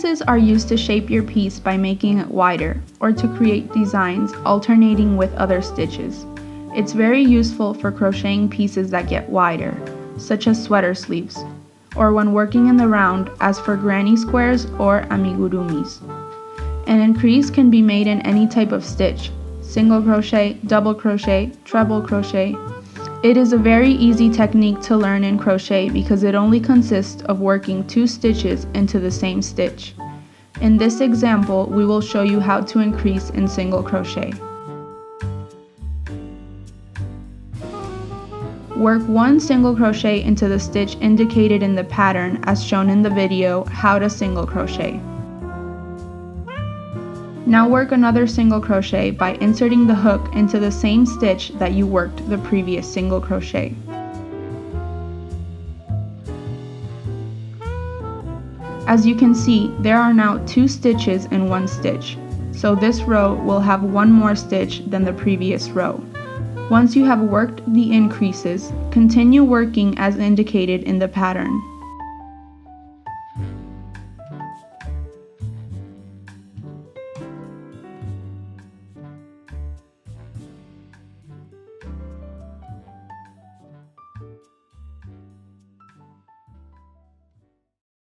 Increases are used to shape your piece by making it wider, or to create designs alternating with other stitches. It's very useful for crocheting pieces that get wider, such as sweater sleeves, or when working in the round, as for granny squares or amigurumis. An increase can be made in any type of stitch: single crochet, double crochet, treble crochet. It is a very easy technique to learn in crochet because it only consists of working 2 stitches into the same stitch. In this example, we will show you how to increase in single crochet. Work 1 single crochet into the stitch indicated in the pattern as shown in the video, How to Single Crochet. Now work another single crochet by inserting the hook into the same stitch that you worked the previous single crochet. As you can see, there are now 2 stitches in 1 stitch, so this row will have 1 more stitch than the previous row. Once you have worked the increases, continue working as indicated in the pattern.